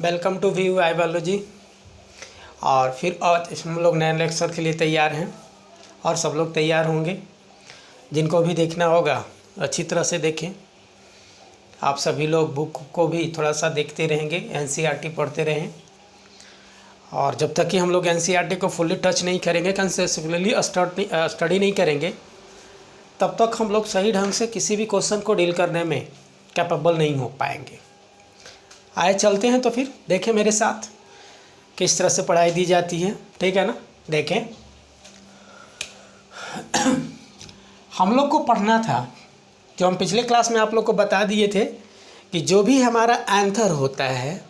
Welcome to view I biology. और फिर आज हम लोग नए लेक्चर के लिए तैयार हैं और सब लोग तैयार होंगे। जिनको भी देखना होगा अच्छी तरह से देखें। आप सभी लोग बुक को भी थोड़ा सा देखते रहेंगे, एनसीईआरटी पढ़ते रहें। और जब तक कि हम लोग एनसीईआरटी को फुल्ली टच नहीं करेंगे, कंसेप्चुअली स्टडी नहीं करेंगे, तब तक हम लोग सही ढंग से किसी भी क्वेश्चन को डील करने में कैपेबल नहीं हो पाएंगे। आए चलते हैं तो फिर देखें मेरे साथ किस तरह से पढ़ाई दी जाती है, ठीक है ना। देखें, हम लोग को पढ़ना था, जो हम पिछले क्लास में आप लोग को बता दिए थे कि जो भी हमारा एंथर होता है,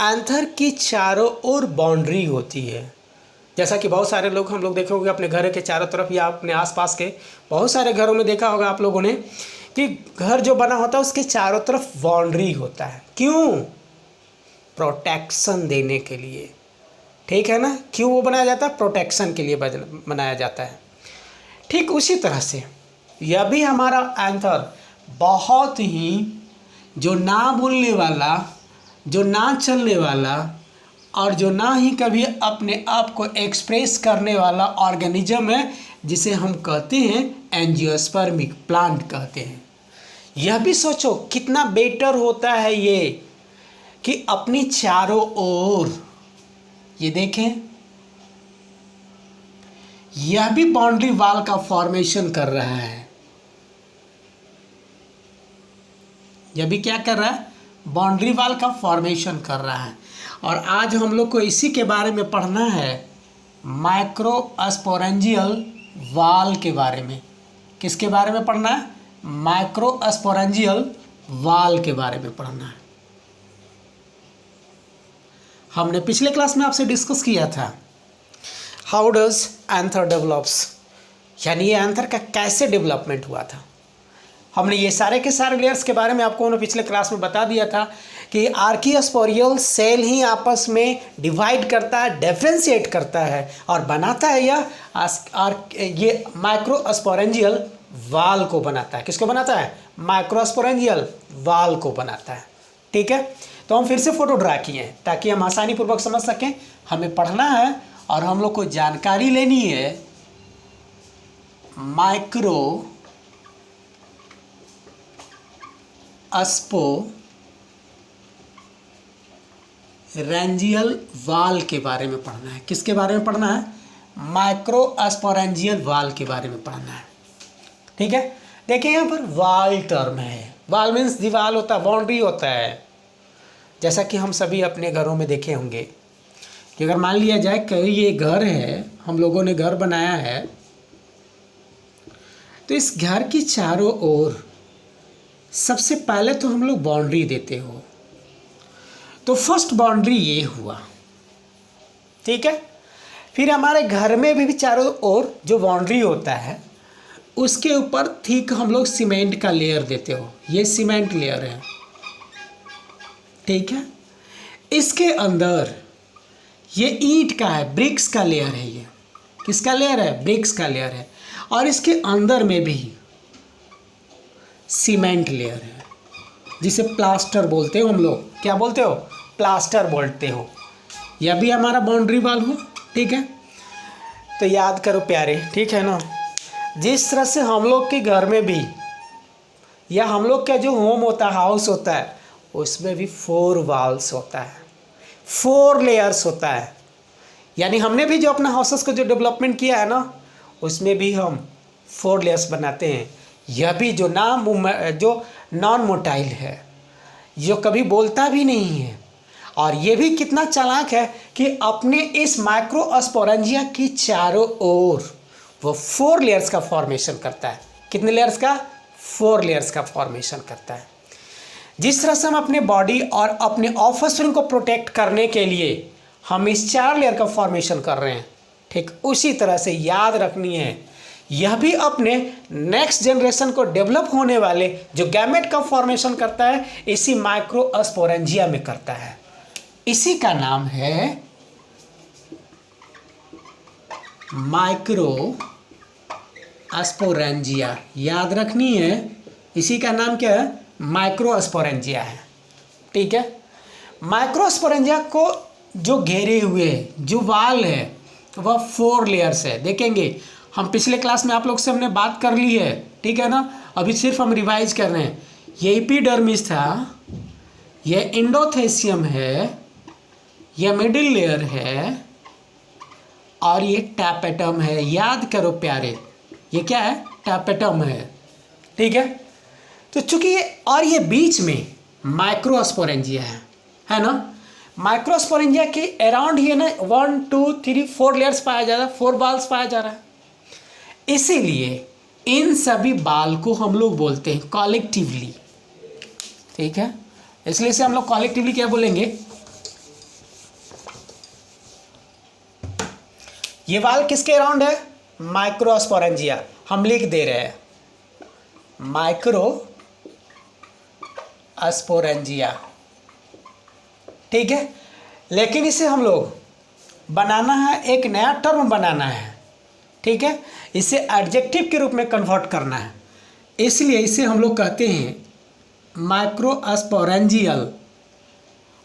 एंथर की चारों ओर बाउंड्री होती है। जैसा कि बहुत सारे लोग हम लोग देखे होंगे अपने घर के चारों तरफ या अपने आसपास के बहुत सारे घरों में देखा होगा आप लोगों ने कि घर जो बना होता है उसके चारों तरफ बाउंड्री होता है। क्यों? प्रोटेक्शन देने के लिए, ठीक है ना। क्यों वो बनाया जाता है? प्रोटेक्शन के लिए बनाया जाता है। ठीक उसी तरह से यह भी हमारा एंथर बहुत ही जो ना बोलने वाला, जो ना चलने वाला और जो ना ही कभी अपने आप को एक्सप्रेस करने वाला ऑर्गेनिज्म है, जिसे हम कहते हैं एंजियोस्पर्मिक प्लांट कहते हैं। यह भी सोचो कितना बेटर होता है ये कि अपनी चारों ओर, ये देखें, यह भी बाउंड्री वॉल का फॉर्मेशन कर रहा है। यह भी क्या कर रहा है? बाउंड्री वॉल का फॉर्मेशन कर रहा है। और आज हम लोग को इसी के बारे में पढ़ना है, माइक्रोस्पोरेंजियल वॉल के बारे में। किसके बारे में पढ़ना है? माइक्रोस्पोरेंजियल वॉल के बारे में पढ़ना है। हमने पिछले क्लास में आपसे डिस्कस किया था हाउ डज एंथर डेवलप्स, यानी ये एंथर का कैसे डेवलपमेंट हुआ था। हमने ये सारे के सारे लेयर्स के बारे में आपको पिछले क्लास में बता दिया था कि आर्कियोस्पोरियल सेल ही आपस में डिवाइड करता है, डिफरेंशिएट करता है और बनाता है ये माइक्रोस्पोरेंजियल वाल को बनाता है। किसको बनाता है? माइक्रोस्पोरेंजियल वाल को बनाता है, ठीक है। तो हम फिर से फोटो ड्रा किए हैं ताकि हम आसानी पूर्वक समझ सकें। हमें पढ़ना है और हम लोग को जानकारी लेनी है माइक्रोस्पोरेंजियल वाल के बारे में पढ़ना है। किसके बारे में पढ़ना है? माइक्रोस्पोरेंजियल वाल के बारे में पढ़ना है, ठीक है। देखिए यहाँ पर वाल टर्म है। वाल मीन्स दीवार होता है, बाउंड्री होता है। जैसा कि हम सभी अपने घरों में देखे होंगे कि अगर मान लिया जाए कि ये घर है, हम लोगों ने घर बनाया है, तो इस घर की चारों ओर सबसे पहले तो हम लोग बाउंड्री देते हो। तो फर्स्ट बाउंड्री ये हुआ, ठीक है। फिर हमारे घर में भी चारों ओर जो बाउंड्री होता है उसके ऊपर थिक हम लोग सीमेंट का लेयर देते हो। ये सीमेंट लेयर है, ठीक है। इसके अंदर ये ईंट का है, ब्रिक्स का लेयर है। ये किसका लेयर है? ब्रिक्स का लेयर है। और इसके अंदर में भी सीमेंट लेयर है, जिसे प्लास्टर बोलते हो हम लोग। क्या बोलते हो? प्लास्टर बोलते हो। यह भी हमारा बाउंड्री वॉल हो, ठीक है। तो याद करो प्यारे, ठीक है ना, जिस तरह से हम लोग के घर में भी या हम लोग का जो होम होता है, हाउस होता है, उसमें भी 4 वॉल्स होता है, 4 लेयर्स होता है। यानी हमने भी जो अपना हाउसेस को जो डेवलपमेंट किया है ना, उसमें भी हम 4 लेयर्स बनाते हैं। यह भी जो नॉन मोटाइल है, जो कभी बोलता भी नहीं है, और ये भी कितना चालाक है कि अपने इस माइक्रोस्पोरेंजिया की चारों ओर वो 4 लेयर्स का फॉर्मेशन करता है। कितने लेयर्स का? 4 लेयर्स का फॉर्मेशन करता है। जिस तरह से हम अपने बॉडी और अपने ऑफस्प्रिंग को प्रोटेक्ट करने के लिए हम इस 4 लेयर का फॉर्मेशन कर रहे हैं, ठीक उसी तरह से याद रखनी है, यह भी अपने नेक्स्ट जनरेशन को डेवलप होने वाले जो गैमेट का फॉर्मेशन करता है, इसी माइक्रोस्पोरेंजिया में करता है। इसी का नाम है माइक्रोस्पोरेंजिया। याद रखनी है, इसी का नाम क्या है? माइक्रोस्पोरेंजिया है, ठीक है। माइक्रोस्पोरेंजिया को जो घेरे हुए जो वाल है वह 4 लेयर्स है। देखेंगे हम पिछले क्लास में आप लोग से हमने बात कर ली है, ठीक है ना। अभी सिर्फ हम रिवाइज कर रहे हैं। ये एपिडर्मिस था, यह एंडोथेसियम है, यह मिडिल लेयर है और ये टैपेटम है। याद करो प्यारे, ये क्या है? टैपेटम है, ठीक है। तो चूंकि ये बीच में माइक्रोस्पोरेंजिया है ना। माइक्रोस्पोरेंजिया के अराउंड ही है ना 1 2 3 4 लेयर्स पाया जा रहा है, 4 बाल्स पाया जा रहा है। इसीलिए इन सभी बाल को हम लोग बोलते हैं कॉलेक्टिवली, ठीक है। इसलिए इसे हम लोग कॉलेक्टिवली क्या बोलेंगे? ये वाल किसके अराउंड है? माइक्रोस्पोरेंजिया। हम लिख दे रहे हैं माइक्रोस्पोरेंजिया, ठीक है। लेकिन इसे हम लोग बनाना है, एक नया टर्म बनाना है, ठीक है। इसे एडजेक्टिव के रूप में कन्वर्ट करना है। इसलिए इसे हम लोग कहते हैं माइक्रोस्पोरेंजियल।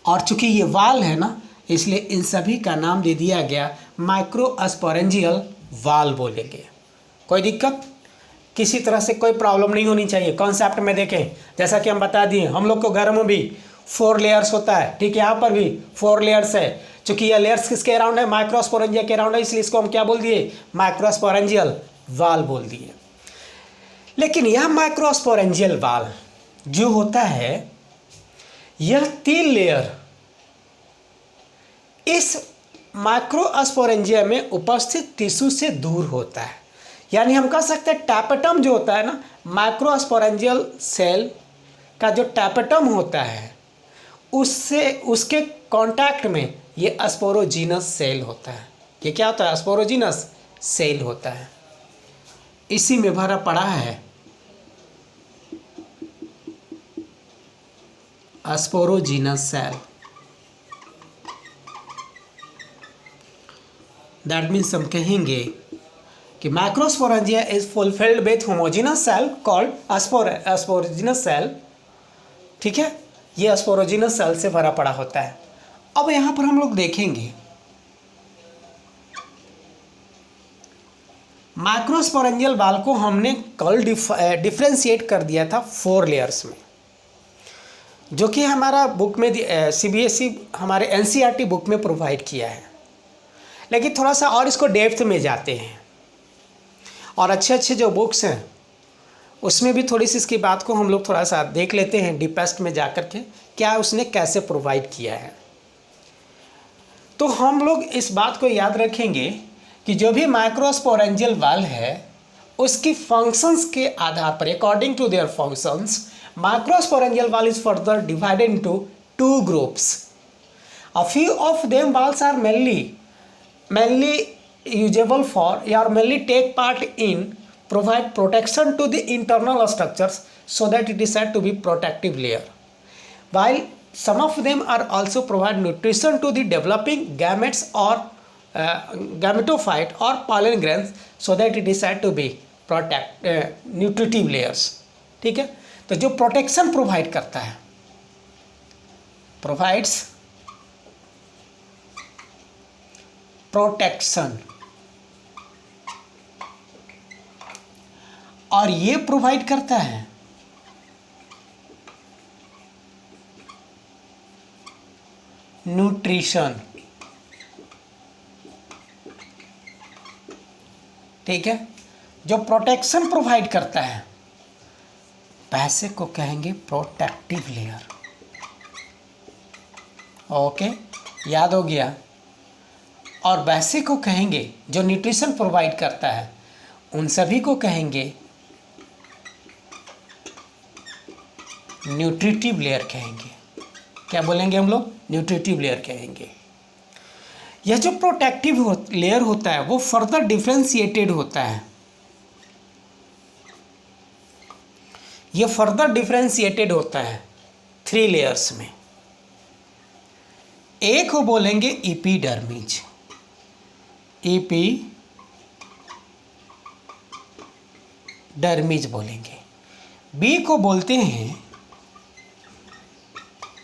और चूंकि ये वाल है ना, इसलिए इन सभी का नाम दे दिया गया माइक्रोस्पोरेंजियल वाल बोलेंगे। कोई दिक्कत? किसी तरह से कोई प्रॉब्लम नहीं होनी चाहिए। कॉन्सेप्ट में देखें, जैसा कि हम बता दिए, हम लोग को घर में भी 4 लेयर्स होता है, ठीक है। यहाँ पर भी 4 लेयर्स है। चूंकि यह लेयर्स किसके अराउंड है? माइक्रोस्पोरेंजिया के अराउंड है, इसलिए इसको हम क्या बोल दिए? माइक्रोस्पोरेंजियल वाल बोल दिए। लेकिन यह माइक्रोस्पोरेंजियल वाल जो होता है, यह 3 लेयर इस माइक्रोस्पोरेंजिया में उपस्थित टिश्यू से दूर होता है। यानी हम कह सकते हैं टैपेटम जो होता है ना, माइक्रोस्पोरेंजियल सेल का जो टैपेटम होता है उससे उसके कांटेक्ट में ये स्पोरोजीनस सेल होता है। ये क्या होता है? स्पोरोजीनस सेल होता है। इसी में भरा पड़ा है स्पोरोजीनस सेल। दैट मीन्स हम कहेंगे कि microsporangia is fulfilled with homogeneous cell called sporogenous cell, ठीक है। ये स्पोरोजीनस सेल से भरा पड़ा होता है। अब यहाँ पर हम लोग देखेंगे माइक्रोस्पोरेंजियल वाल को हमने कल डिफ्रेंशिएट कर दिया था 4 लेयर्स में, जो कि हमारा बुक में CBSE हमारे NCERT बुक में प्रोवाइड किया है। लेकिन थोड़ा सा और इसको डेप्थ में जाते हैं और अच्छे जो बुक्स हैं उसमें भी थोड़ी सी इसकी बात को हम लोग थोड़ा सा देख लेते हैं डीपेस्ट में जा कर के, क्या उसने कैसे प्रोवाइड किया है। तो हम लोग इस बात को याद रखेंगे कि जो भी माइक्रोस्पोरेंजियल वाल है उसकी फंक्शंस के आधार पर, according to their functions, microsporangial wall is further divided into 2 groups. A few of them walls are mainly usable for or mainly take part in provide protection to the internal structures, so that it is said to be protective layer, while some of them are also provide nutrition to the developing gametes or gametophyte or pollen grains, so that it is said to be nutritive layers. ठीक है, तो जो protection provide करता है, provides protection, और ये provide करता है न्यूट्रिशन. ठीक है, जो प्रोटेक्शन प्रोवाइड करता है पैसे को कहेंगे प्रोटेक्टिव लेयर. ओके, याद हो गया. और वैसे को कहेंगे जो न्यूट्रिशन प्रोवाइड करता है, उन सभी को कहेंगे न्यूट्रिटिव लेयर कहेंगे. क्या बोलेंगे हम लोग? न्यूट्रिटिव लेयर कहेंगे. यह जो प्रोटेक्टिव लेयर होता है वो फर्दर डिफ्रेंशिएटेड होता है. यह फर्दर डिफ्रेंशिएटेड होता है 3 लेयर्स में. एक को बोलेंगे एपिडर्मिस, एपिडर्मिस बोलेंगे. बी को बोलते हैं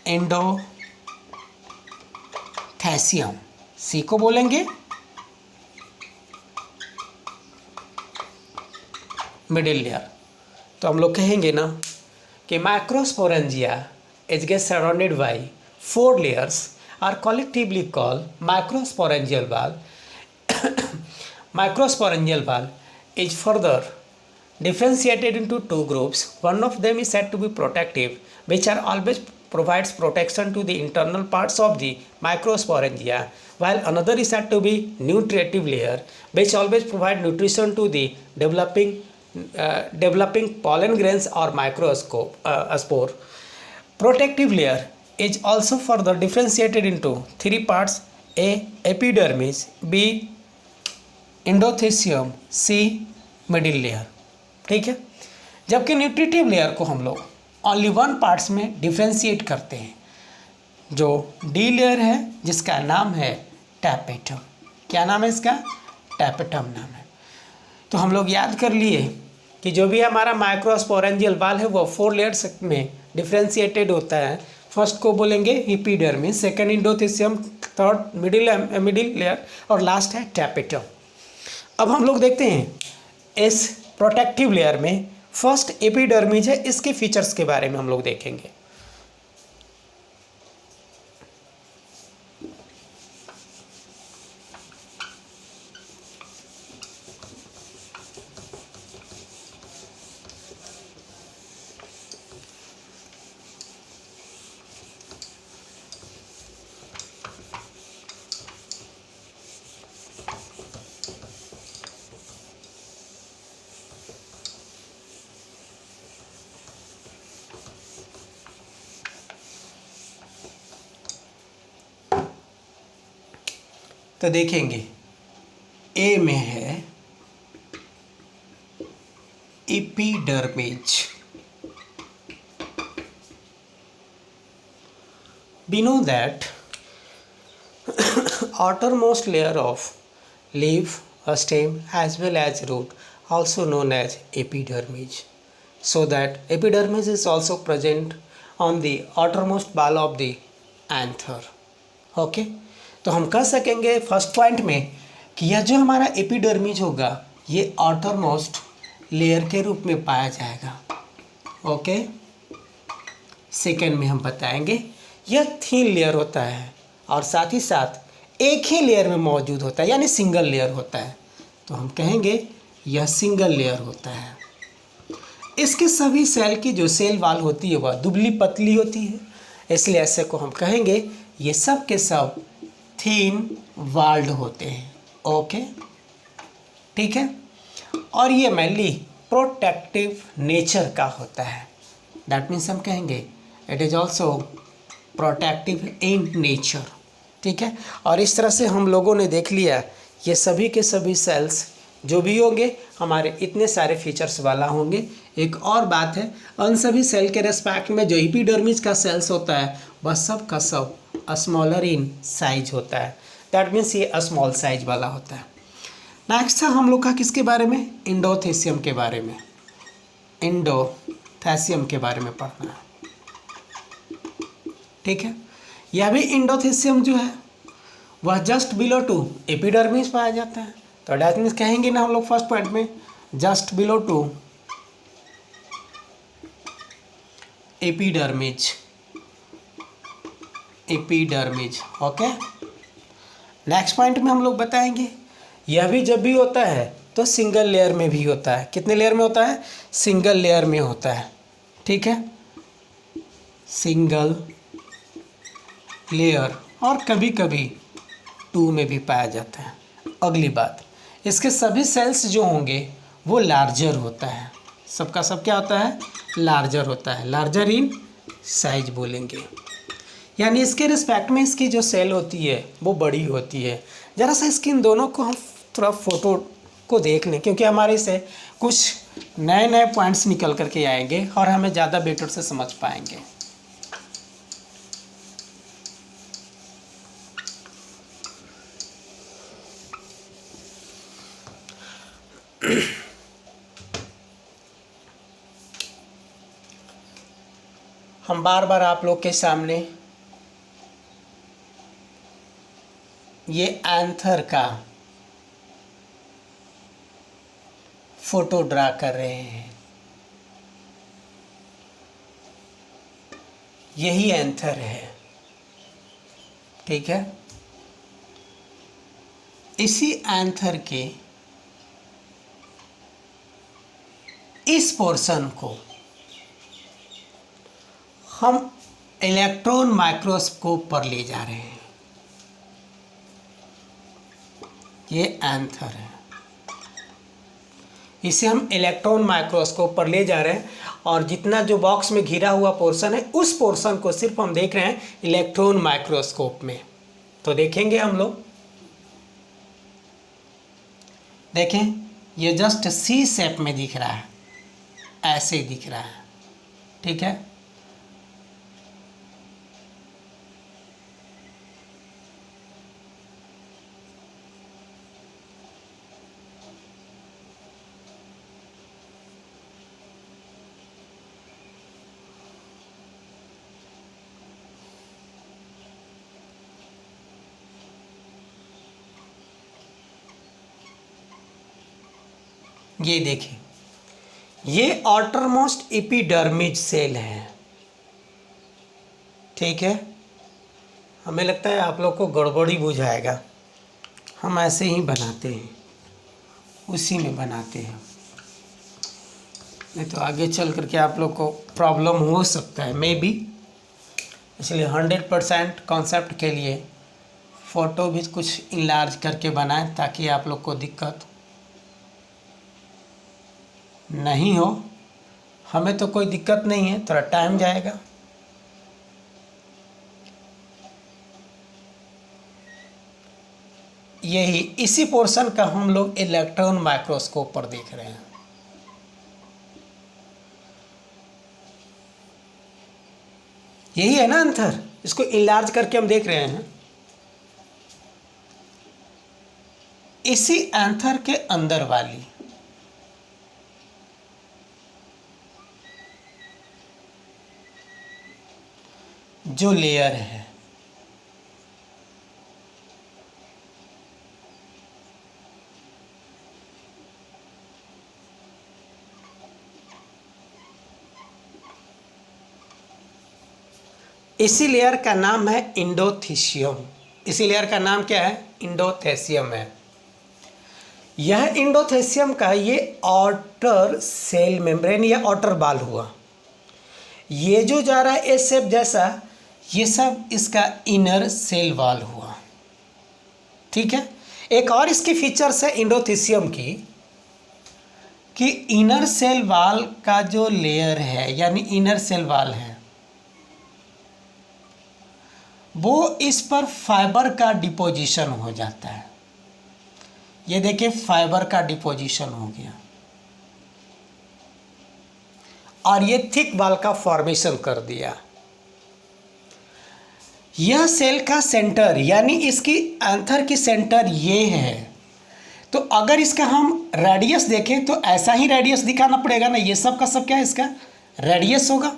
एंडोथेलियम, थैसियम, सी को बोलेंगे मिडिल लेयर। तो हम लोग कहेंगे ना कि microsporangia is get surrounded by 4 layers are collectively called microsporangial valve. Microsporangial valve is further differentiated into two groups. One of them is said to be protective, which are always provides protection to the internal parts of the microsporangia, while another is said to be nutritive layer, which always provide nutrition to the developing pollen grains or spore. Protective layer is also further differentiated into 3 parts: A. Epidermis, B. Endothecium, C. Middle layer. ठीक है, जबकि nutritive layer को हम लोग only 1 parts में differentiate करते हैं, जो डी लेयर है, जिसका नाम है टैपेटम। क्या नाम है इसका? टैपेटम नाम है। तो हम लोग याद कर लिए कि जो भी हमारा माइक्रोस्पोरेंजियल वाल है वो 4 लेयर्स में डिफ्रेंशिएटेड होता है। फर्स्ट को बोलेंगे epidermis, second endothecium, third middle layer और लास्ट है टैपेटम। अब हम लोग देखते हैं इस प्रोटेक्टिव लेयर में फर्स्ट एपिडर्मिस है, इसके फीचर्स के बारे में हम लोग देखेंगे। तो देखेंगे ए में है epidermis. We know that outermost layer of leaf, a stem as well as root, also known as epidermis. So that epidermis is also present on the outermost ball of the anther. Okay? तो हम कह सकेंगे first point में कि यह जो हमारा epidermis होगा ये आउटरमोस्ट लेयर के रूप में पाया जाएगा। ओके, सेकेंड में हम बताएंगे यह थिन लेयर होता है और साथ ही साथ एक ही लेयर में मौजूद होता है, यानी सिंगल लेयर होता है। तो हम कहेंगे यह सिंगल लेयर होता है। इसके सभी सेल की जो सेल वाल होती है वह दुबली पतली होती है, इसलिए ऐसे को हम कहेंगे ये सब के सब थिन वाल्ड होते हैं। ओके, ठीक है, और ये मेनली प्रोटेक्टिव नेचर का होता है। दैट मीन्स हम कहेंगे it is also protective in nature. ठीक है, और इस तरह से हम लोगों ने देख लिया ये सभी के सभी सेल्स जो भी होंगे हमारे इतने सारे फीचर्स वाला होंगे। एक और बात है, उन सभी सेल के रेस्पेक्ट में जो एपिडर्मिस का सेल्स होता है वह सब का सब स्मॉलर इन साइज होता है। दैट मीन्स ये स्मॉल साइज वाला होता है। नेक्स्ट है हम लोग का किसके बारे में? इंडोथेसियम के बारे में। इंडोथेसियम के बारे में पढ़ना है। ठीक है, यह भी इंडोथेसियम जो है वह जस्ट बिलो टू एपिडर्मिस पाया जाता है। तो दैट मीन्स कहेंगे ना हम लोग फर्स्ट पॉइंट में just below to epidermis. Epidermis, okay. Next point में हम लोग बताएंगे यह भी जब भी होता है तो सिंगल लेयर में भी होता है। कितने लेयर में होता है? सिंगल लेयर में होता है। ठीक है, सिंगल लेयर, और कभी कभी 2 में भी पाया जाता है। अगली बात, इसके सभी सेल्स जो होंगे वो लार्जर होता है। सबका सब क्या होता है? लार्जर होता है। लार्जर इन साइज बोलेंगे, यानी इसके रिस्पेक्ट में इसकी जो सेल होती है वो बड़ी होती है। ज़रा सा इसकी इन दोनों को हम थोड़ा फोटो को देख लें, क्योंकि हमारे से कुछ नए नए पॉइंट्स निकल करके आएंगे और हमें ज़्यादा बेटर से समझ पाएंगे। हम बार बार आप लोग के सामने ये एंथर का फोटो ड्रा कर रहे हैं, यही एंथर है, ठीक है। इसी एंथर के इस पोर्शन को हम इलेक्ट्रॉन माइक्रोस्कोप पर ले जा रहे हैं। ये एंथर है, इसे हम इलेक्ट्रॉन माइक्रोस्कोप पर ले जा रहे हैं और जितना जो बॉक्स में घिरा हुआ पोर्शन है उस पोर्शन को सिर्फ हम देख रहे हैं इलेक्ट्रॉन माइक्रोस्कोप में। तो देखेंगे हम लोग, देखें ये जस्ट सी शेप में दिख रहा है, ऐसे दिख रहा है, ठीक है। ये देखिए, ये आउटरमोस्ट एपिडर्मिस सेल है, ठीक है। हमें लगता है आप लोग को गड़बड़ी बुझाएगा, हम ऐसे ही बनाते हैं, उसी में बनाते हैं, नहीं तो आगे चल करके आप लोग को प्रॉब्लम हो सकता है मे बी। इसलिए 100% कॉन्सेप्ट के लिए फ़ोटो भी कुछ इनलार्ज करके बनाएं ताकि आप लोग को दिक्कत नहीं हो। हमें तो कोई दिक्कत नहीं है, थोड़ा टाइम जाएगा। यही इसी पोर्शन का हम लोग इलेक्ट्रॉन माइक्रोस्कोप पर देख रहे हैं। यही है ना आंसर, इसको इलाज करके हम देख रहे हैं। इसी एंथर के अंदर वाली जो लेयर है, इसी लेयर का नाम है इंडोथीशियम। इसी लेयर का नाम क्या है? इंडोथेशियम है। यह इंडोथेशियम का ये आउटर सेल मेम्ब्रेन या आउटर बाल हुआ। ये जो जा रहा है एस शेप जैसा, ये सब इसका इनर सेल वॉल हुआ, ठीक है। एक और इसकी फीचर्स है इंडोथीशियम की कि इनर सेल वॉल का जो लेयर है यानी इनर सेल वॉल है वो इस पर फाइबर का डिपोजिशन हो जाता है। ये देखिए फाइबर का डिपोजिशन हो गया और ये थिक वॉल का फॉर्मेशन कर दिया। यह सेल का सेंटर यानी इसकी एंथर की सेंटर ये है। तो अगर इसका हम रेडियस देखें तो ऐसा ही रेडियस दिखाना पड़ेगा ना, ये सब का सब क्या है इसका रेडियस होगा।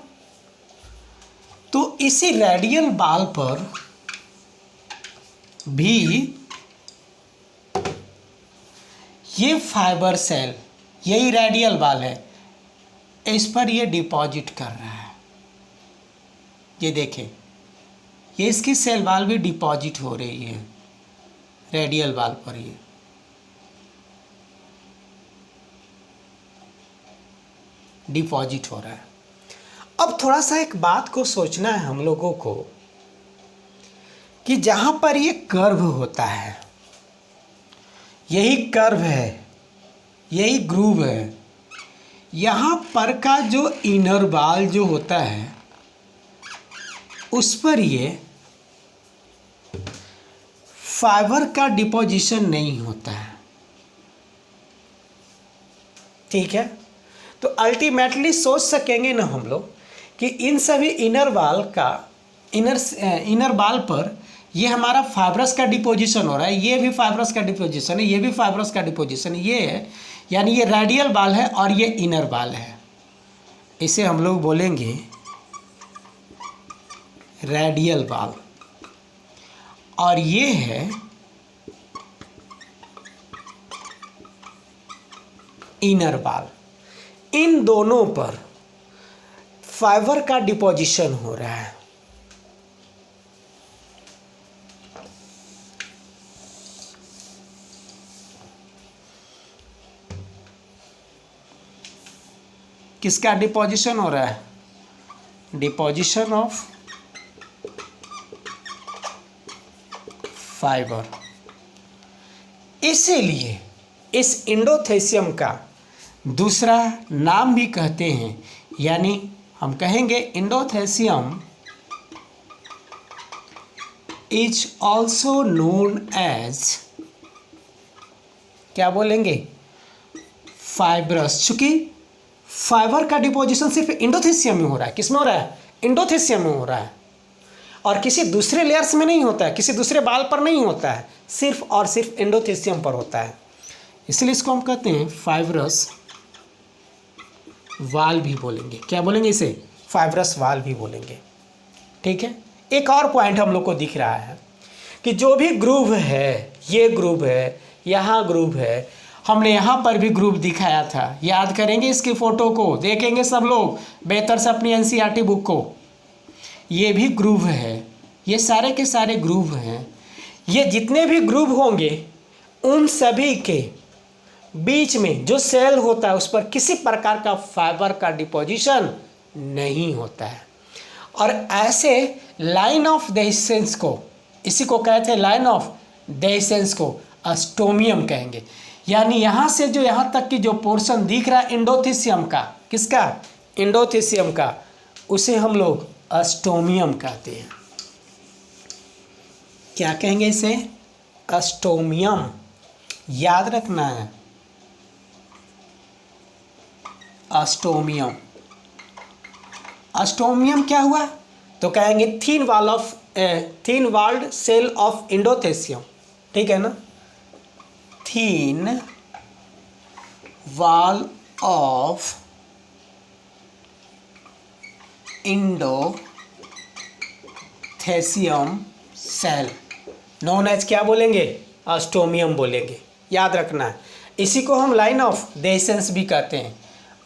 तो इसी रेडियल बाल पर भी ये फाइबर सेल, यही रेडियल बाल है, इस पर ये डिपॉजिट कर रहा है। ये देखें, ये इसकी सेल बाल भी डिपॉजिट हो रही है रेडियल बाल पर, ये डिपॉजिट हो रहा है। अब थोड़ा सा एक बात को सोचना है हम लोगों को कि जहाँ पर ये कर्व होता है, यही कर्व है, यही ग्रूव है, यहाँ पर का जो इनर बाल जो होता है उस पर ये फाइबर का डिपोजिशन नहीं होता है, ठीक है। तो अल्टीमेटली सोच सकेंगे ना हम लोग कि इन सभी इनर बाल का इनर बाल पर ये हमारा फाइब्रस का डिपोजिशन हो रहा है, ये भी फाइब्रस का डिपोजिशन है, ये भी फाइब्रस का डिपोजिशन है, ये है, यानी ये रेडियल बाल है और ये इनर बाल है। इसे हम लोग बोलेंगे रेडियल बाल और ये है इनर वॉल, इन दोनों पर फाइबर का डिपोजिशन हो रहा है। किसका डिपोजिशन हो रहा है? Deposition of fibre. इसीलिए इस एंडोथेसियम का दूसरा नाम भी कहते हैं, यानी हम कहेंगे endothecium is also known as, क्या बोलेंगे? फाइब्रस। चूंकि फाइबर का डिपोजिशन सिर्फ एंडोथेसियम में हो रहा है। किस में हो रहा है? एंडोथेसियम में हो रहा है, और किसी दूसरे लेयर्स में नहीं होता है, किसी दूसरे बाल पर नहीं होता है, सिर्फ और सिर्फ एंडोथेसियम पर होता है। इसलिए इसको हम कहते हैं फाइब्रस वाल भी बोलेंगे। क्या बोलेंगे इसे? फाइब्रस वाल भी बोलेंगे। ठीक है। एक और पॉइंट हम लोग को दिख रहा है कि जो भी ग्रूव है, ये ग्रूव है, यहाँ ग्रूव है, हमने यहाँ पर भी ग्रुप दिखाया था। याद करेंगे इसकी फ़ोटो को, देखेंगे सब लोग बेहतर से अपनी एनसीईआरटी बुक को। ये भी ग्रुप है, ये सारे के सारे ग्रुप हैं। ये जितने भी ग्रुप होंगे उन सभी के बीच में जो सेल होता है उस पर किसी प्रकार का फाइबर का डिपोजिशन नहीं होता है। और ऐसे लाइन ऑफ डेhiscence को, इसी को कहते हैं लाइन ऑफ डेhiscence को अस्टोमियम कहेंगे। यानी यहाँ से जो यहाँ तक की जो पोर्शन दिख रहा है एंडोथेसियम का, किसका? एंडोथेसियम का, उसे हम लोग अस्टोमियम कहते हैं। क्या कहेंगे इसे? अस्टोमियम। याद रखना है, अस्टोमियम। अस्टोमियम क्या हुआ? तो कहेंगे thin walled cell of endothecium. ठीक है ना? Thin wall of endothecium cell known as क्या बोलेंगे? अस्टोमियम बोलेंगे। याद रखना है। इसी को हम लाइन ऑफ डेhiscence भी कहते हैं,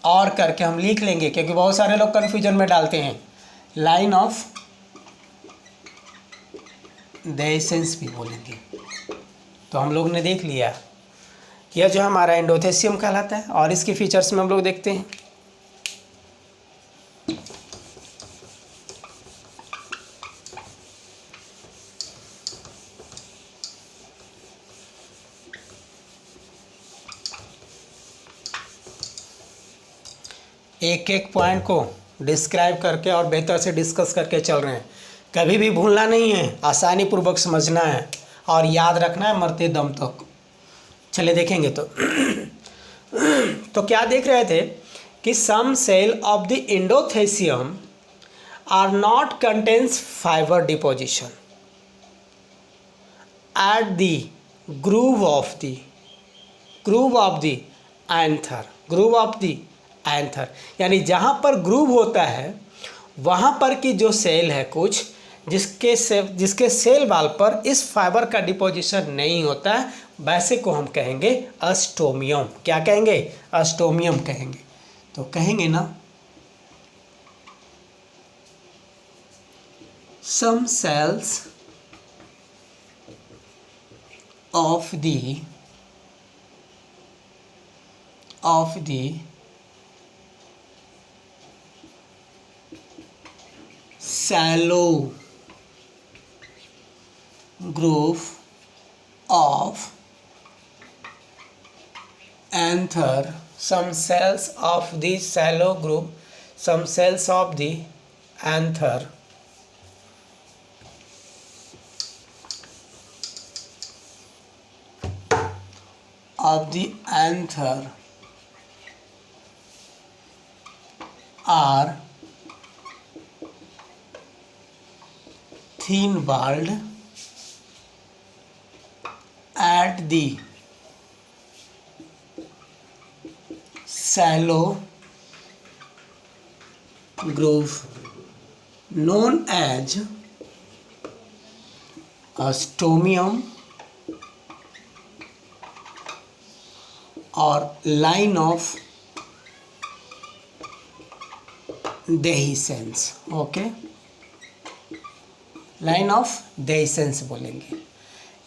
और करके हम लिख लेंगे क्योंकि बहुत सारे लोग कन्फ्यूजन में डालते हैं। लाइन ऑफ डेhiscence भी बोलेंगे। तो हम लोग ने देख लिया यह जो हमारा एंडोथेसियम कहलाता है, और इसके फीचर्स में हम लोग देखते हैं। एक एक पॉइंट को डिस्क्राइब करके और बेहतर से डिस्कस करके चल रहे हैं। कभी भी भूलना नहीं है, आसानी पूर्वक समझना है और याद रखना है मरते दम तक। चलिए देखेंगे तो क्या देख रहे थे कि some cell of the endothecium are not contains fibre deposition at the groove of the anther. यानी जहाँ पर ग्रूव होता है वहाँ पर की जो सेल है कुछ जिसके सेल वाल पर इस फाइबर का डिपोजिशन नहीं होता है, वैसे को हम कहेंगे अस्टोमियम। क्या कहेंगे? अस्टोमियम कहेंगे। तो कहेंगे ना, some cells of the shallow groove of anther, some cells of the shallow groove, some cells of the anther are thin walled at the shallow groove known as ostomium और line of dehiscence. Okay, line of dehiscence बोलेंगे।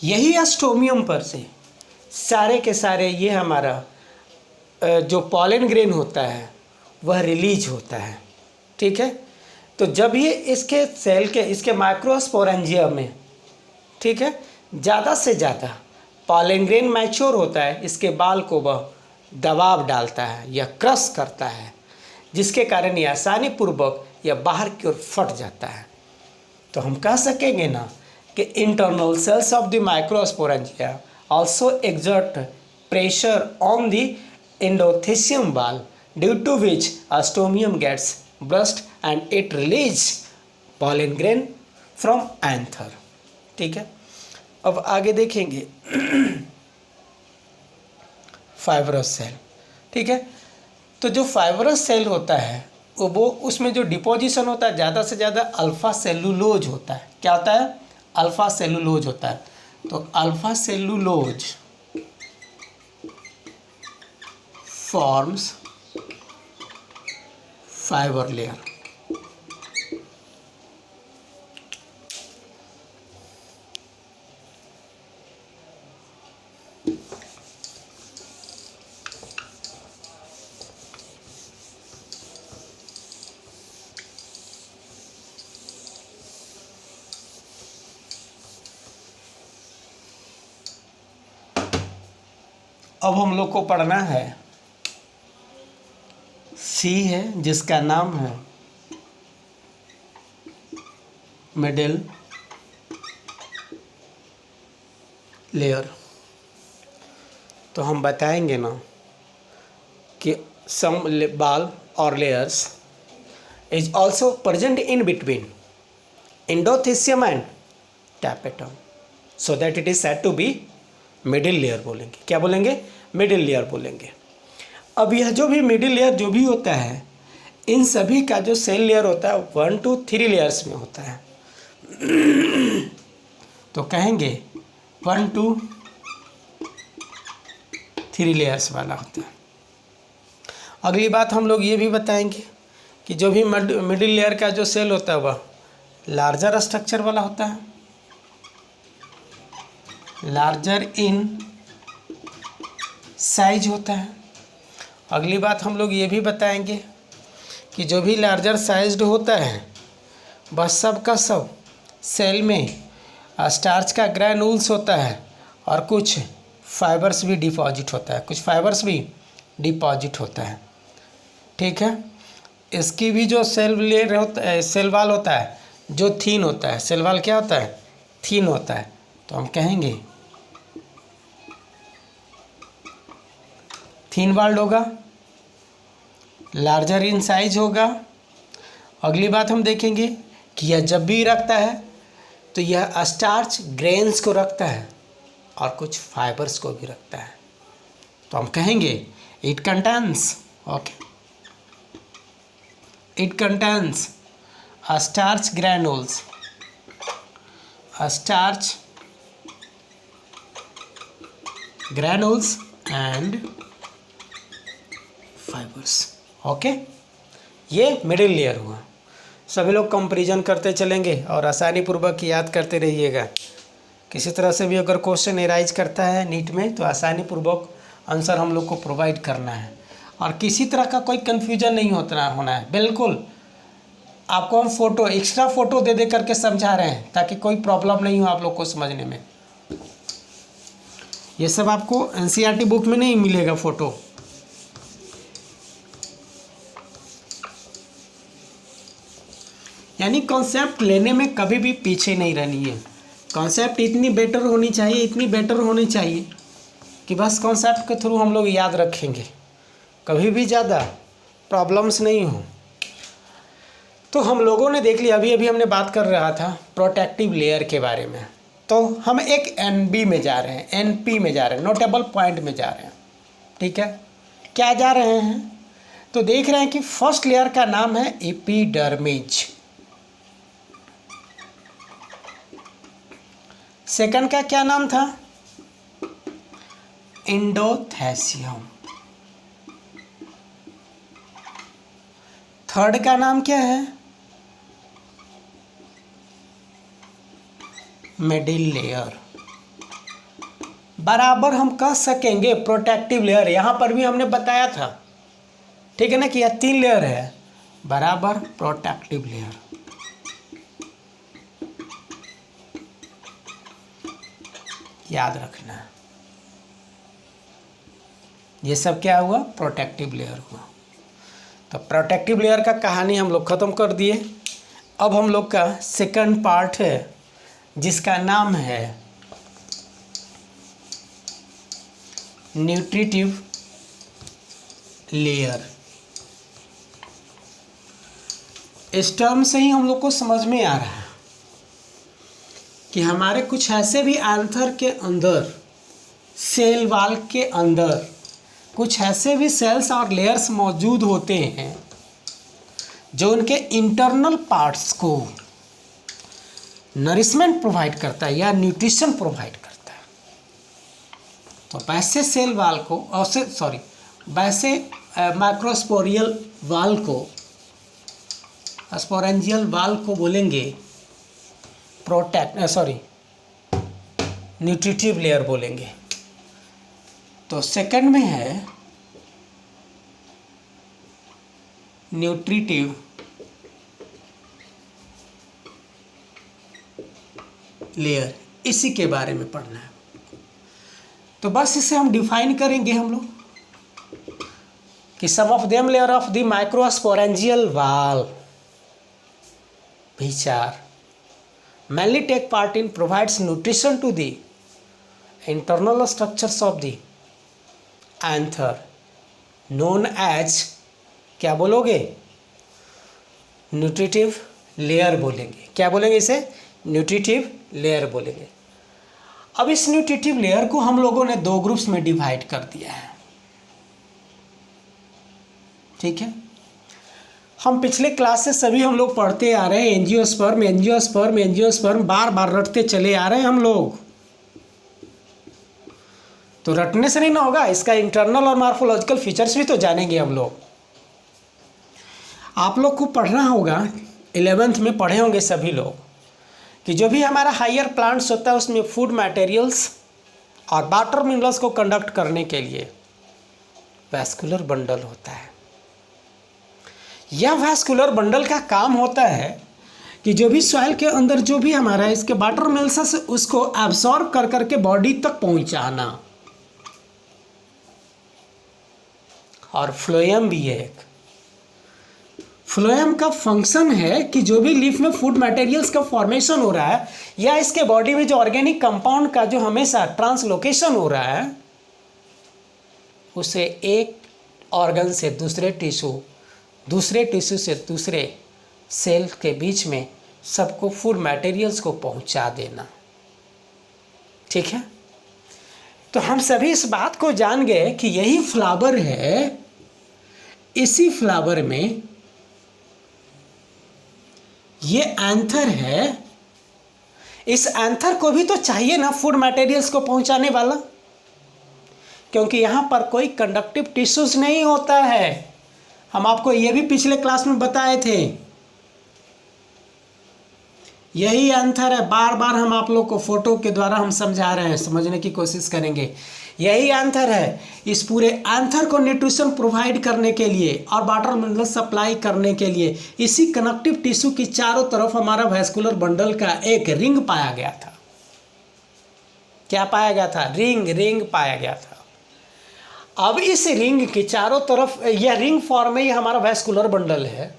यही एस्टोमियम पर से सारे के सारे ये हमारा जो पॉलन ग्रेन होता है वह रिलीज होता है। ठीक है, तो जब ये इसके सेल के इसके माइक्रोस्पोरेंजिया में, ठीक है, ज़्यादा से ज़्यादा पॉलन ग्रेन मैच्योर होता है, इसके बाल को वह दबाव डालता है या क्रश करता है, जिसके कारण ये आसानी पूर्वक या बाहर की ओर फट जाता है। तो हम कह सकेंगे ना कि internal cells of the microsporangia also exert pressure on the endothelium wall, due to which ostomium gets burst and it releases pollen grain from anther। ठीक है, अब आगे देखेंगे फाइब्रस सेल। ठीक है, तो जो फाइब्रस सेल होता है वो उसमें जो डिपोजिशन होता है ज़्यादा से ज़्यादा अल्फा सेलुलोज होता है। क्या होता है? अल्फा सेलुलोज होता है। तो alpha cellulose forms fibre layer. अब हम लोग को पढ़ना है सी है, जिसका नाम है मिडिल लेयर। तो हम बताएंगे ना कि सम बाल और layers is also present in between endothecium and tapetum, so that it is said to be middle layer बोलेंगे। क्या बोलेंगे? मिडिल लेयर बोलेंगे। अब यह जो भी मिडिल लेयर जो भी होता है, इन सभी का जो सेल लेयर होता है 1 to 3 लेयर्स में होता है। तो कहेंगे 1 to 3 लेयर्स वाला होता है। अगली बात हम लोग ये भी बताएंगे कि जो भी मिडिल लेयर का जो सेल होता है वह लार्जर स्ट्रक्चर वाला होता है, लार्जर इन साइज होता है। अगली बात हम लोग ये भी बताएंगे कि जो भी लार्जर साइज्ड होता है वह सब का सब सेल में स्टार्च का ग्रैन्यूल्स होता है और कुछ फाइबर्स भी डिपॉजिट होता है, कुछ फाइबर्स भी डिपॉजिट होता है। ठीक है, इसकी भी जो सेल लेयर होता है, सेल वाल होता है जो थीन होता है, सेल वाल क्या होता है? थीन होता है। तो हम कहेंगे थीन वाल्ड होगा, लार्जर इन साइज होगा। अगली बात हम देखेंगे कि यह जब भी रखता है तो यह स्टार्च ग्रेन्स को रखता है और कुछ फाइबर्स को भी रखता है। तो हम कहेंगे it contains, okay, it contains starch granules, starch granules and fibres. Okay, ये मिडिल लेयर हुआ। सभी लोग कंपैरिजन करते चलेंगे और आसानी पूर्वक याद करते रहिएगा। किसी तरह से भी अगर क्वेश्चन एराइज करता है नीट में तो आसानी पूर्वक आंसर हम लोग को प्रोवाइड करना है और किसी तरह का कोई कन्फ्यूजन नहीं होना है। बिल्कुल आपको हम फ़ोटो एक्स्ट्रा फ़ोटो दे दे करके समझा रहे हैं ताकि कोई प्रॉब्लम नहीं हो आप लोग को समझने में। ये सब आपको एनसीईआरटी बुक में नहीं मिलेगा फ़ोटो। यानी कॉन्सेप्ट लेने में कभी भी पीछे नहीं रहनी है। कॉन्सेप्ट इतनी बेटर होनी चाहिए, इतनी बेटर होनी चाहिए कि बस कॉन्सेप्ट के थ्रू हम लोग याद रखेंगे, कभी भी ज़्यादा प्रॉब्लम्स नहीं हो। तो हम लोगों ने देख लिया, अभी हमने बात कर रहा था प्रोटेक्टिव लेयर के बारे में। तो हम एक NB में जा रहे हैं, NP में जा रहे हैं, नोटेबल पॉइंट में जा रहे हैं। ठीक है, क्या जा रहे हैं? तो देख रहे हैं कि फर्स्ट लेयर का नाम है एपिडर्मिस, सेकंड का क्या नाम था? एंडोथेसियम। थर्ड का नाम क्या है? Middle layer. बराबर हम कह सकेंगे प्रोटेक्टिव लेयर, यहां पर भी हमने बताया था, ठीक है ना, कि यह 3 लेयर है, बराबर प्रोटेक्टिव लेयर। याद रखना, ये सब क्या हुआ? प्रोटेक्टिव लेयर हुआ। तो प्रोटेक्टिव लेयर का कहानी हम लोग ख़त्म कर दिए। अब हम लोग का सेकंड पार्ट है जिसका नाम है न्यूट्रिटिव लेयर। इस टर्म से ही हम लोग को समझ में आ रहा है कि हमारे कुछ ऐसे भी एंथर के अंदर, सेल वॉल के अंदर कुछ ऐसे भी सेल्स और लेयर्स मौजूद होते हैं जो उनके इंटरनल पार्ट्स को नरिशमेंट प्रोवाइड करता है या न्यूट्रिशन प्रोवाइड करता है। तो वैसे सेल वॉल को वैसे माइक्रोस्पोरियल वॉल को, स्पोरेंजियल वॉल को बोलेंगे न्यूट्रिटिव लेयर बोलेंगे। तो सेकंड में है न्यूट्रिटिव लेयर, इसी के बारे में पढ़ना है। तो बस इसे हम डिफाइन करेंगे हम लोग कि some of them layer of the microsporangial wall which are mainly take part in provides nutrition to the internal structures of the anther known as, क्या बोलोगे? न्यूट्रिटिव लेयर बोलेंगे। क्या बोलेंगे इसे? न्यूट्रिटिव लेयर बोलेंगे। अब इस न्यूट्रिटिव लेयर को हम लोगों ने 2 ग्रुप्स में डिवाइड कर दिया है, ठीक है। हम पिछले क्लास से सभी हम लोग पढ़ते आ रहे हैं एंजियोस्पर्म एंजियोस्पर्म एंजियोस्पर्म, बार बार रटते चले आ रहे हैं हम लोग। तो रटने से नहीं ना होगा, इसका इंटरनल और मॉर्फोलॉजिकल फीचर्स भी तो जानेंगे हम लोग। आप लोग को पढ़ना होगा, 11th में पढ़े होंगे सभी लोग, कि जो भी हमारा हायर प्लांट्स होता है उसमें फूड मटेरियल्स और वाटर मिनरल्स को कंडक्ट करने के लिए वैस्कुलर बंडल होता है। यह वैस्कुलर बंडल का काम होता है कि जो भी सॉइल के अंदर जो भी हमारा इसके वाटर मिनरल्स उसको एब्सॉर्ब कर करके बॉडी तक पहुंचाना। और फ्लोएम भी है एक। फ्लोएम का फंक्शन है कि जो भी लीफ में फूड मटेरियल्स का फॉर्मेशन हो रहा है या इसके बॉडी में जो ऑर्गेनिक कंपाउंड का जो हमेशा ट्रांसलोकेशन हो रहा है उसे एक ऑर्गन से दूसरे टिश्यू, दूसरे टिश्यू से दूसरे सेल के बीच में सबको फूड मटेरियल्स को पहुंचा देना, ठीक है। तो हम सभी इस बात को जान गए कि यही फ्लावर है, इसी फ्लावर में ये एंथर है। इस एंथर को भी तो चाहिए ना फूड मटेरियल्स को पहुंचाने वाला, क्योंकि यहाँ पर कोई कंडक्टिव टिश्यूज नहीं होता है। हम आपको ये भी पिछले क्लास में बताए थे। यही एंथर है, बार बार हम आप लोग को फोटो के द्वारा हम समझा रहे हैं, समझने की कोशिश करेंगे। यही एंथर है, इस पूरे एंथर को न्यूट्रिशन प्रोवाइड करने के लिए और वाटर मिनरल सप्लाई करने के लिए इसी कनेक्टिव टिश्यू की चारों तरफ हमारा वैस्कुलर बंडल का एक रिंग पाया गया था। क्या पाया गया था? रिंग पाया गया था। अब इस रिंग के चारों तरफ यह रिंग फॉर्म में ये हमारा वैस्कुलर बंडल है।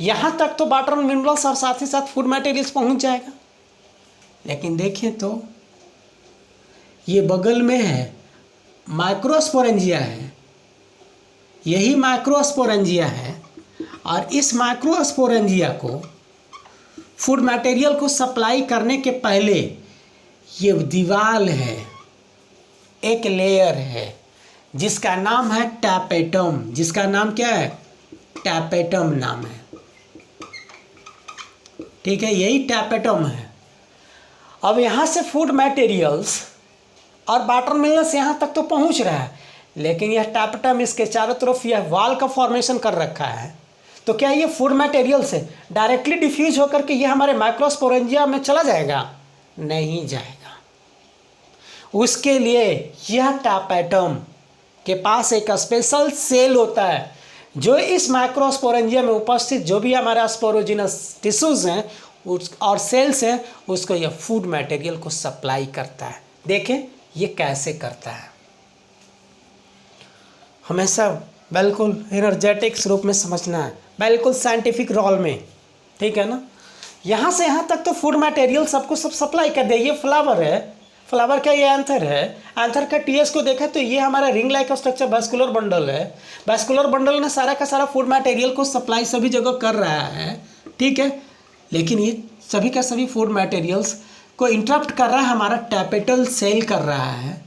यहाँ तक तो वाटर मिनरल्स और साथ ही साथ फूड मटेरियल्स पहुँच जाएगा, लेकिन देखें तो ये बगल में है माइक्रोस्पोरेंजिया है, यही माइक्रोस्पोरेंजिया है। और इस माइक्रोस्पोरेंजिया को फूड मटेरियल को सप्लाई करने के पहले ये दीवार है, एक लेयर है जिसका नाम है टैपेटम। जिसका नाम क्या है? टैपेटम नाम है, ठीक है, यही टैपेटम है। अब यहाँ से फूड मटेरियल्स और वाटर मिनरल्स यहाँ तक तो पहुँच रहा है, लेकिन यह टैपेटम इसके चारों तरफ यह वॉल का फॉर्मेशन कर रखा है तो क्या ये फूड मटेरियल से डायरेक्टली डिफ्यूज होकर के ये हमारे माइक्रोस्पोरेंजिया में चला जाएगा? नहीं जाएगा। उसके लिए यह टापेटम के पास एक स्पेशल सेल होता है जो इस माइक्रोस्पोरेंजिया में उपस्थित जो भी हमारे स्पोरोजिनस टिश्यूज हैं और सेल्स हैं उसको यह फूड मटेरियल को सप्लाई करता है। देखें ये कैसे करता है। हमेशा बिल्कुल एनर्जेटिक्स रूप में समझना है, बिल्कुल साइंटिफिक रोल में, ठीक है ना। यहाँ से यहाँ तक तो फूड मटेरियल सबको सब सप्लाई कर दे। ये फ्लावर है, फ्लावर का ये एंथर है, एंथर का टीएस को देखा तो ये हमारा ring like structure vascular bundle है। वैस्कुलर बंडल ने सारा का सारा फूड मटेरियल को सप्लाई सभी जगह कर रहा है, ठीक है। लेकिन ये सभी का सभी फूड मटेरियल्स को इंटरप्ट कर रहा है हमारा टैपेटल सेल कर रहा है।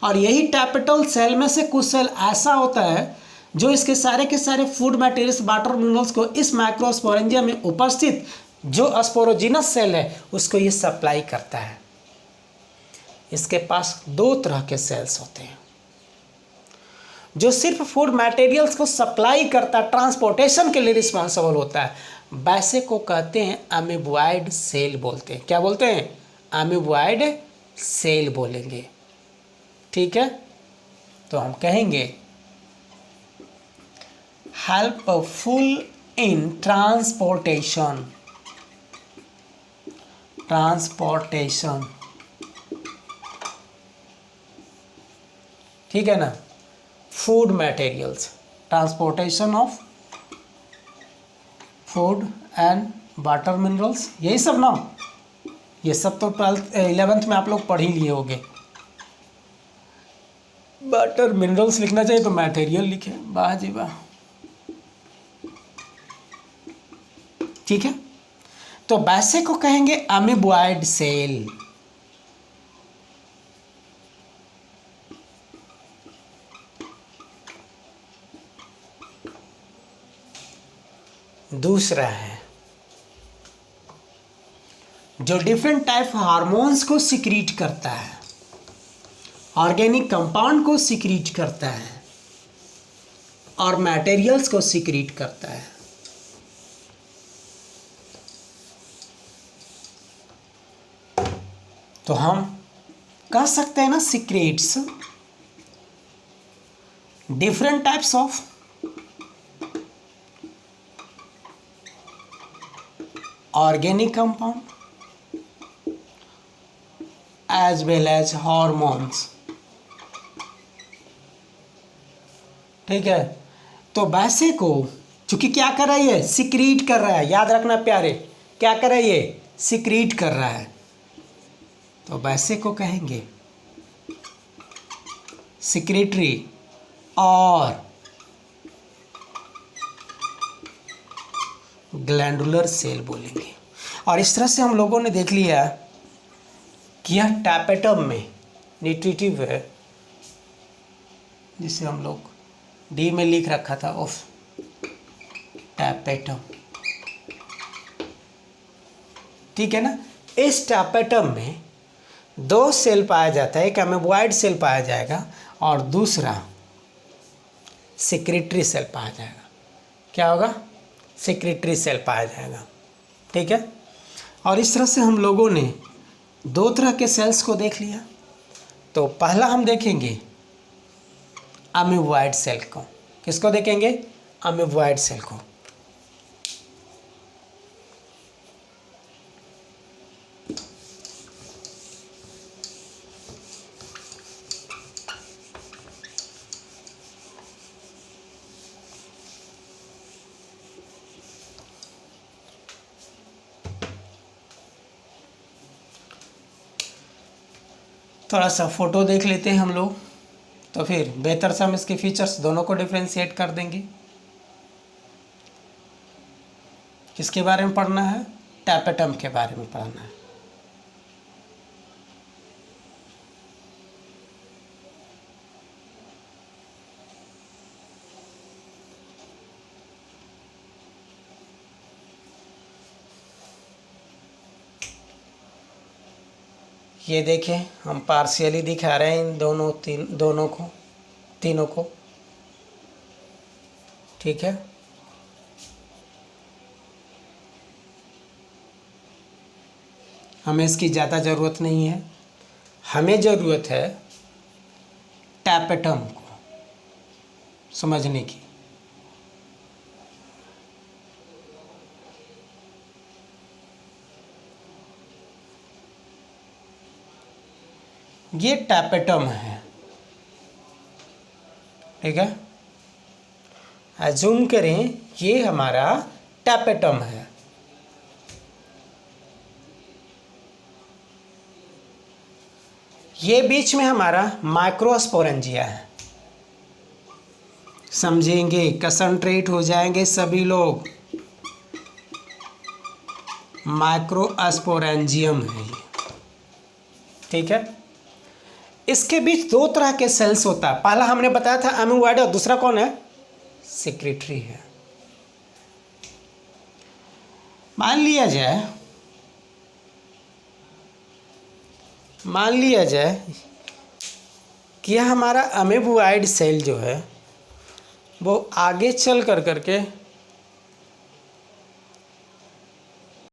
और यही टैपेटल सेल में से कुछ सेल ऐसा होता है जो इसके सारे के सारे फूड मटेरियल्स वाटर मिनरल्स को इस माइक्रोस्पोरेंजिया में उपस्थित जो स्पोरोजिनस सेल है उसको ये सप्लाई करता है। इसके पास दो तरह के सेल्स होते हैं जो सिर्फ फूड मटेरियल्स को सप्लाई करता है, ट्रांसपोर्टेशन के लिए रिस्पॉन्सिबल होता है। वैसे को कहते हैं अमीबॉइड सेल बोलते हैं। क्या बोलते हैं? अमीबॉइड सेल बोलेंगे, ठीक है। तो हम कहेंगे हेल्पफुल इन ट्रांसपोर्टेशन, ठीक है ना। Food materials, transportation of food and water minerals, यही सब ना। ये सब तो 11th में आप लोग पढ़ ही लिए होंगे। वाटर मिनरल्स लिखना चाहिए तो मटेरियल लिखे, वाह जी वाह, ठीक है। तो वैसे को कहेंगे अमीबॉइड सेल। दूसरा है जो डिफरेंट टाइप हार्मोन्स को सिक्रीट करता है, ऑर्गेनिक कंपाउंड को सिक्रीट करता है और मटेरियल्स को सिक्रीट करता है। तो हम कह सकते हैं ना secretes different types of organic compound as well as hormones, ठीक है। तो वैसे को चूंकि क्या कर रहा है ये सिक्रीट कर रहा है, याद रखना प्यारे, क्या कर रहा है ये सिक्रीट कर रहा है। तो वैसे को कहेंगे सिक्रेटरी और ग्लैंडुलर सेल बोलेंगे। और इस तरह से हम लोगों ने देख लिया कि यह टैपेटम में न्यूट्रिटिव है, जिसे हम लोग डी में लिख रखा था ऑफ टैपेटम, ठीक है ना। इस टैपेटम में दो सेल पाया जाता है, एक अमीबॉइड सेल पाया जाएगा और दूसरा सेक्रेटरी सेल पाया जाएगा। क्या होगा? सेक्रेटरी सेल पाया जाएगा, ठीक है। और इस तरह से हम लोगों ने दो तरह के सेल्स को देख लिया। तो पहला हम देखेंगे अमीबॉइड सेल को। किसको देखेंगे? अमीबॉइड सेल को। थोड़ा सा फोटो देख लेते हैं हम लोग, तो फिर बेहतर से हम इसके फीचर्स दोनों को डिफ्रेंशिएट कर देंगे। किसके बारे में पढ़ना है? टैपेटम के बारे में पढ़ना है। ये देखें, हम पार्शियली दिखा रहे हैं इन तीनों को, ठीक है। हमें इसकी ज़्यादा ज़रूरत नहीं है, हमें ज़रूरत है टैपेटम को समझने की। ये टैपेटम है, ठीक है। अज्यूम करें ये हमारा टैपेटम है। ये बीच में हमारा माइक्रोस्पोरेंजिया है। समझेंगे, कंसंट्रेट हो जाएंगे सभी लोग। माइक्रोस्पोरेंजियम है ये, ठीक है। इसके बीच दो तरह के सेल्स होता है। पहला हमने बताया था अमीबॉइड और दूसरा कौन है? सेक्रेटरी है। मान लिया जाए कि यह हमारा अमीबॉइड सेल जो है वो आगे चल करके